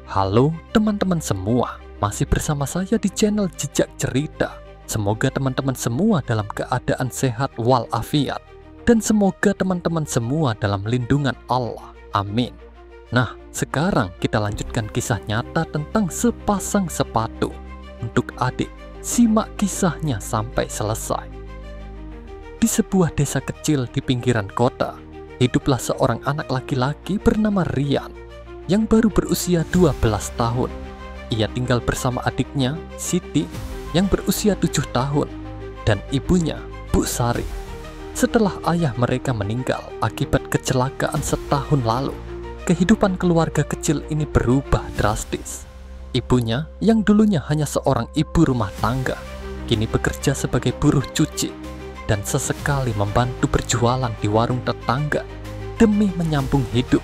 Halo teman-teman semua, masih bersama saya di channel Jejak Cerita. Semoga teman-teman semua dalam keadaan sehat walafiat, dan semoga teman-teman semua dalam lindungan Allah. Amin. Nah, sekarang kita lanjutkan kisah nyata tentang sepasang sepatu. Untuk adik, simak kisahnya sampai selesai. Di sebuah desa kecil di pinggiran kota, hiduplah seorang anak laki-laki bernama Rian yang baru berusia 12 tahun. Ia tinggal bersama adiknya, Siti, yang berusia 7 tahun, dan ibunya, Bu Sari. Setelah ayah mereka meninggal akibat kecelakaan setahun lalu, kehidupan keluarga kecil ini berubah drastis. Ibunya, yang dulunya hanya seorang ibu rumah tangga, kini bekerja sebagai buruh cuci, dan sesekali membantu berjualan di warung tetangga demi menyambung hidup.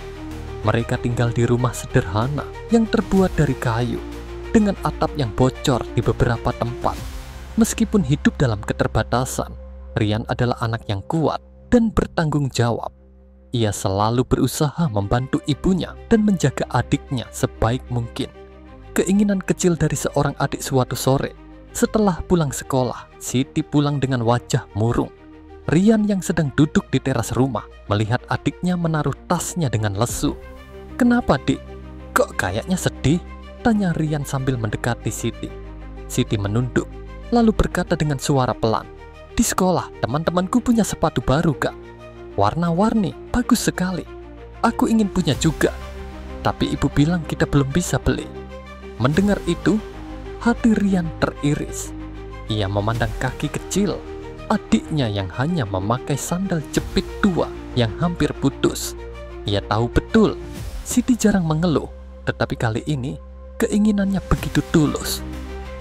Mereka tinggal di rumah sederhana yang terbuat dari kayu, dengan atap yang bocor di beberapa tempat. Meskipun hidup dalam keterbatasan, Rian adalah anak yang kuat dan bertanggung jawab. Ia selalu berusaha membantu ibunya dan menjaga adiknya sebaik mungkin. Keinginan kecil dari seorang adik suatu sore, setelah pulang sekolah, Siti pulang dengan wajah murung. Rian yang sedang duduk di teras rumah melihat adiknya menaruh tasnya dengan lesu. "Kenapa, Dik? Kok kayaknya sedih?" tanya Rian sambil mendekati Siti. Siti menunduk, lalu berkata dengan suara pelan, "Di sekolah, teman-temanku punya sepatu baru, Kak. Warna-warni, bagus sekali. Aku ingin punya juga. Tapi ibu bilang kita belum bisa beli." Mendengar itu, hati Rian teriris. Ia memandang kaki kecil adiknya yang hanya memakai sandal jepit tua yang hampir putus. Ia tahu betul Siti jarang mengeluh, tetapi kali ini keinginannya begitu tulus.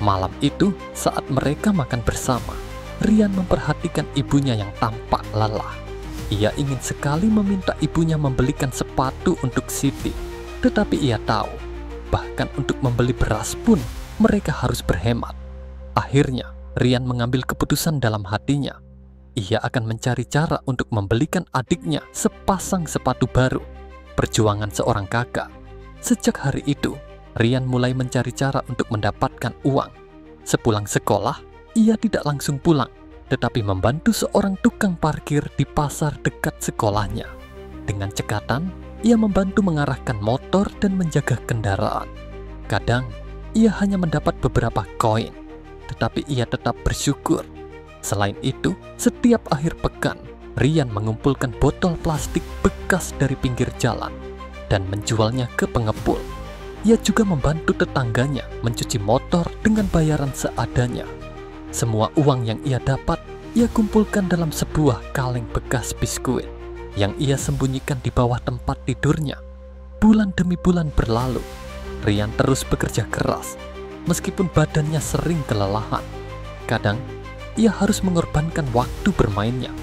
Malam itu, saat mereka makan bersama, Rian memperhatikan ibunya yang tampak lelah. Ia ingin sekali meminta ibunya membelikan sepatu untuk Siti, tetapi ia tahu, bahkan untuk membeli beras pun mereka harus berhemat. Akhirnya, Rian mengambil keputusan dalam hatinya. Ia akan mencari cara untuk membelikan adiknya sepasang sepatu baru. Perjuangan seorang kakak. Sejak hari itu, Rian mulai mencari cara untuk mendapatkan uang. Sepulang sekolah, ia tidak langsung pulang, tetapi membantu seorang tukang parkir di pasar dekat sekolahnya. Dengan cekatan, ia membantu mengarahkan motor dan menjaga kendaraan. Kadang, ia hanya mendapat beberapa koin, tetapi ia tetap bersyukur. Selain itu, setiap akhir pekan, Rian mengumpulkan botol plastik bekas dari pinggir jalan dan menjualnya ke pengepul. Ia juga membantu tetangganya mencuci motor dengan bayaran seadanya. Semua uang yang ia dapat, ia kumpulkan dalam sebuah kaleng bekas biskuit yang ia sembunyikan di bawah tempat tidurnya. Bulan demi bulan berlalu, Rian terus bekerja keras, meskipun badannya sering kelelahan. Kadang, ia harus mengorbankan waktu bermainnya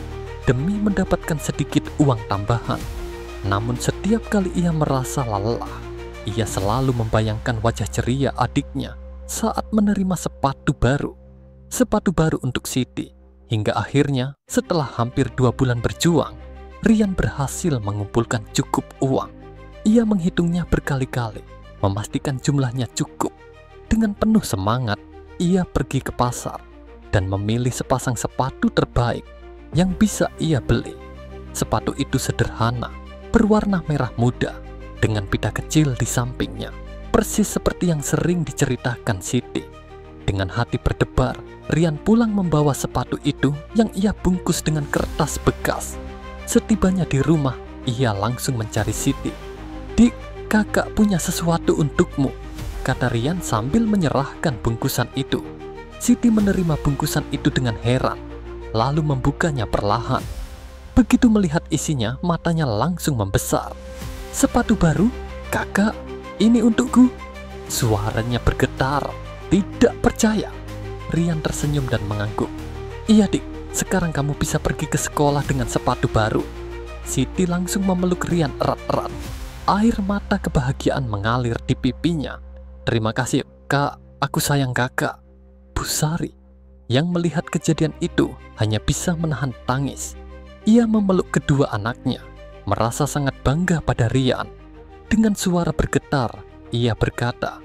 demi mendapatkan sedikit uang tambahan. Namun setiap kali ia merasa lelah, ia selalu membayangkan wajah ceria adiknya saat menerima sepatu baru. Sepatu baru untuk Siti. Hingga akhirnya, setelah hampir 2 bulan berjuang, Rian berhasil mengumpulkan cukup uang. Ia menghitungnya berkali-kali, memastikan jumlahnya cukup. Dengan penuh semangat, ia pergi ke pasar dan memilih sepasang sepatu terbaik yang bisa ia beli. Sepatu itu sederhana, berwarna merah muda, dengan pita kecil di sampingnya, persis seperti yang sering diceritakan Siti. Dengan hati berdebar, Rian pulang membawa sepatu itu yang ia bungkus dengan kertas bekas. Setibanya di rumah, ia langsung mencari Siti. "Dik, kakak punya sesuatu untukmu," kata Rian sambil menyerahkan bungkusan itu. Siti menerima bungkusan itu dengan heran, lalu membukanya perlahan. Begitu melihat isinya, matanya langsung membesar. "Sepatu baru? Kakak, ini untukku?" Suaranya bergetar, tidak percaya. Rian tersenyum dan mengangguk. "Iya, Dik, sekarang kamu bisa pergi ke sekolah dengan sepatu baru." Siti langsung memeluk Rian erat-erat. Air mata kebahagiaan mengalir di pipinya. "Terima kasih, Kak. Aku sayang kakak." Bu Sari, yang melihat kejadian itu, hanya bisa menahan tangis. Ia memeluk kedua anaknya, merasa sangat bangga pada Rian. Dengan suara bergetar, Ia berkata,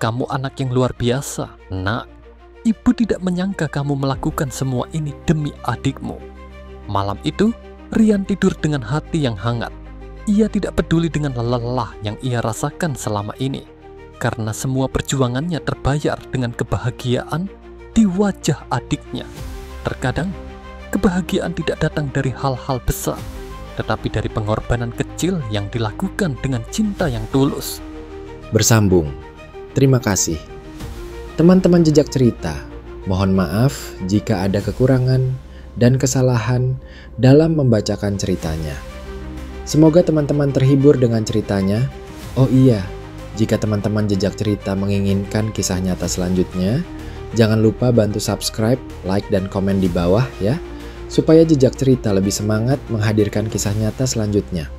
"Kamu anak yang luar biasa, Nak. Ibu tidak menyangka kamu melakukan semua ini demi adikmu." Malam itu, Rian tidur dengan hati yang hangat. Ia tidak peduli dengan lelah yang ia rasakan selama ini, karena semua perjuangannya terbayar dengan kebahagiaan di wajah adiknya. Terkadang, kebahagiaan tidak datang dari hal-hal besar, tetapi dari pengorbanan kecil yang dilakukan dengan cinta yang tulus. Bersambung. Terima kasih. Teman-teman Jejak Cerita, mohon maaf jika ada kekurangan dan kesalahan dalam membacakan ceritanya. Semoga teman-teman terhibur dengan ceritanya. Oh iya, jika teman-teman Jejak Cerita menginginkan kisah nyata selanjutnya, jangan lupa bantu subscribe, like, dan komen di bawah ya, supaya Jejak Cerita lebih semangat menghadirkan kisah nyata selanjutnya.